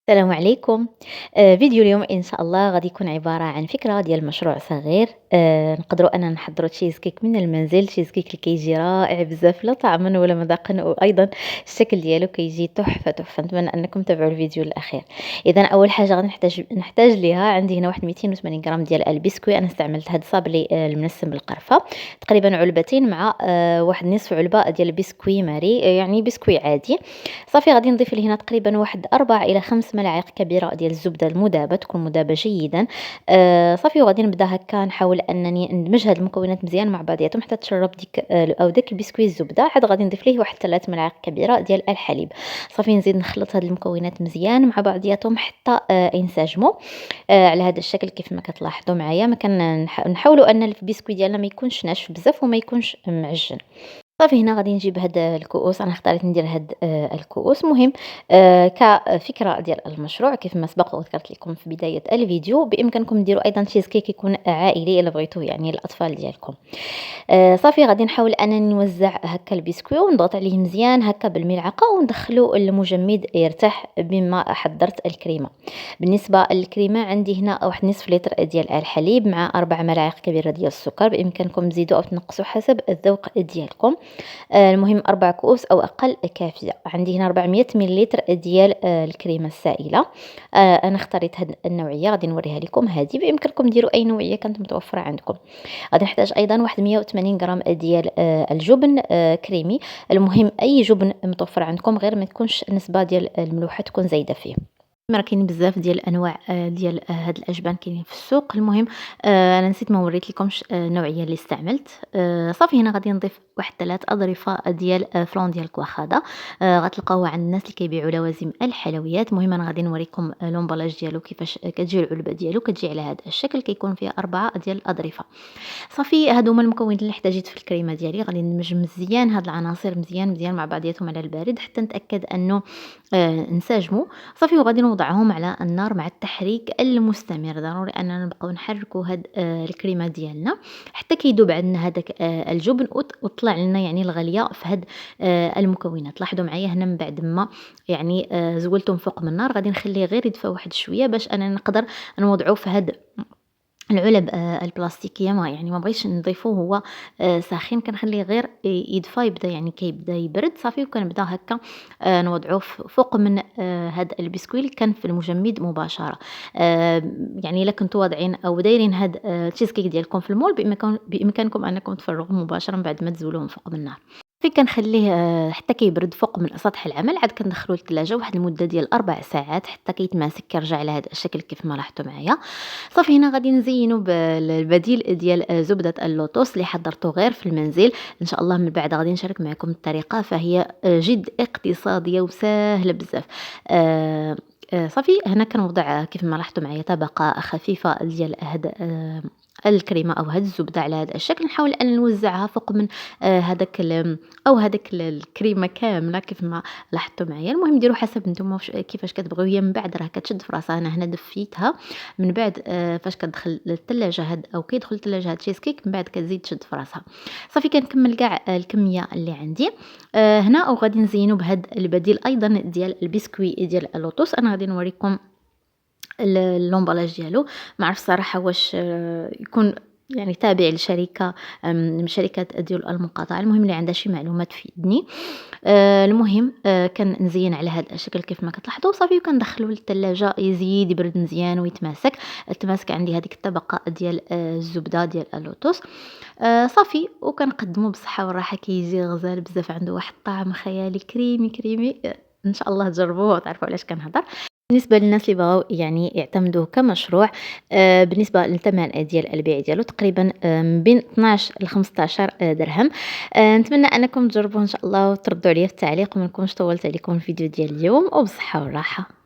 السلام عليكم. فيديو اليوم إن شاء الله غادي يكون عبارة عن فكرة ديال مشروع صغير. نقدروا أننا نحضروا تشيز كيك من المنزل. تشيز كيك اللي كيجي رائع بزاف لا طعما ولا مذاقا، وأيضا الشكل ديالو كيجي تحفة تحفة. نتمنى أنكم تتابعوا الفيديو للأخير. إذا أول حاجة غادي نحتاج ليها، عندي هنا واحد 280 غرام ديال البسكوي. أنا استعملت هاد الصابلي المنسم بالقرفة، تقريبا علبتين مع واحد نصف علبة ديال البسكوي ماري، يعني بسكوي عادي. صافي غادي نضيف ليه هنا تقريبا واحد 4 إلى 5 ملاعق كبيرة ديال الزبدة المذابة، تكون مذابة جيدا. صافي وغادي نبدا هكا نحاول انني ندمج هاد المكونات مزيان مع بعضياتهم حتى تشرب ديك او داك البسكويت الزبده. عاد غادي نضيف ليه واحد 3 ملاعق كبيره ديال الحليب. صافي نزيد نخلط هاد المكونات مزيان مع بعضياتهم حتى ينسجموا على هذا الشكل كيف ما كتلاحظوا معايا. ما نحاولوا ان البسكويت ديالنا ما يكونش ناشف بزاف وما يكونش معجن. صافي هنا غادي نجيب هاد الكؤوس. أنا اختاريت ندير هاد الكؤوس. مهم كفكرة ديال المشروع كيف ما سبق وذكرت لكم في بداية الفيديو، بإمكانكم ديروا أيضا تشيز كيك يكون عائلي إلا بغيتوه، يعني الأطفال ديالكم. صافي غادي نحاول أنني نوزع هكا البسكوي ونضغط عليه مزيان هكا بالملعقة وندخلو المجمد يرتاح بما حضرت الكريمة. بالنسبة للكريمة عندي هنا واحد نصف لتر ديال الحليب مع 4 ملاعق كبيرة ديال السكر. بإمكانكم تزيدوا أو تنقصوا حسب الذوق ديالكم. المهم 4 كؤوس أو أقل كافية. عندي هنا 400 مليلتر ديال الكريمة السائلة. أنا اختاريت هاد النوعية، غادي نوريها لكم. هذه بإمكانكم ديروا أي نوعية كانت متوفرة عندكم. غادي نحتاج أيضا واحد 180 غرام ديال الجبن كريمي. المهم أي جبن متوفر عندكم، غير ما تكونش النسبة ديال الملوحة تكون زايدة فيه. راه كاينين بزاف ديال الانواع ديال هاد الاجبان كاينين في السوق. المهم انا نسيت ما وريت لكمش النوعيه اللي استعملت. صافي هنا غادي نضيف واحد 3 اظرفه ديال فلون ديال الكواخاضه. غتلقاوها عند الناس اللي كيبيعوا لوازم الحلويات. المهم انا غادي نوريكم لومبالاج ديالو كيفاش كتجي العلبه ديالو، كتجي على هذا الشكل، كيكون فيها 4 ديال الاظرفه. صافي هادو هما المكونات اللي احتاجيت في الكريمه ديالي. غادي ندمج مزيان هاد العناصر مزيان مزيان مع بعضياتهم على البارد حتى نتاكد انه انسجموا. صافي وغادي نوضعهم على النار مع التحريك المستمر. ضروري اننا نبقاو نحركوا هاد الكريمه ديالنا حتى كيذوب عندنا هذاك الجبن وطلع لنا يعني الغليه في هاد المكونات. لاحظوا معايا هنا من بعد ما يعني زولتهم فوق من النار، غادي نخليه غير يدفى واحد شويه باش انا نقدر نوضعوه في هاد العلب البلاستيكية. ما بغيتش نضيفوه هو ساخن، كنخليه غير يدفى، يبدا يعني كيبدا يبرد. صافي وكنبدا هكا نوضعوه فوق من هاد البسكويت اللي كان في المجمد مباشرة. يعني الا كنتو واضعين او دايرين هاد التشيز كيك ديالكم في المول، بامكانكم انكم تفرغوه مباشرة من بعد ما تزولوه من فوق من النار. صافي كنخليه حتى كيبرد فوق من سطح العمل. عاد كندخلوه للثلاجة واحد المدة ديال 4 ساعات حتى كيتماسك، كيرجع على هذا الشكل كيف ما لاحظتوا معايا. صافي هنا غادي نزينو بالبديل ديال زبدة اللوتوس اللي حضرته غير في المنزل. ان شاء الله من بعد غادي نشارك معكم الطريقة، فهي جد اقتصادية وسهلة بزاف. صافي هنا كنوضع كيف ما لاحظتوا معايا طبقة خفيفة ديال هاد الكريمة أو هاد الزبدة على هذا الشكل. نحاول أن نوزعها فوق من هذاك أو هذاك الكريمة كاملة كيف ما لاحظتوا معايا. المهم ديروا حسب نتوما كيفاش كتبغيو. هي من بعد راه كتشد في راسها. أنا هنا دفيتها من بعد فاش كتدخل للثلاجة هاد أو كيدخل للثلاجة هاد تشيز كيك، من بعد كتزيد تشد في راسها. صافي كنكمل كاع الكمية اللي عندي هنا. أو غادي نزينو بهاد البديل أيضا ديال البسكوي ديال اللوتوس. أنا غادي نوريكم اللومبالاج ديالو. ما عرف صراحة واش يكون يعني تابع لشركة من شركات ديال المقاطعة. المهم اللي عندها شي معلومات تفيدني. المهم كنزين على هذا الشكل كيف ما كتلاحظوا. صافي وكندخلو للثلاجة يزيد يبرد مزيان ويتماسك. تماسك عندي هذيك الطبقة ديال الزبدة ديال اللوتوس. صافي وكنقدمو بالصحة والراحة. كيجي غزال بزاف، عنده واحد الطعم خيالي كريمي كريمي. ان شاء الله تجربوه وتعرفوا علاش كنهضر. بالنسبة للناس اللي بغاو يعني يعتمدوه كمشروع، بالنسبة للثمن ديال البيع ديالو تقريبا من بين 12 ل15 درهم. نتمنى انكم تجربوه ان شاء الله وتردوا عليا في التعليق، وما نكونش طولت عليكم الفيديو ديال اليوم، وبالصحة والراحة.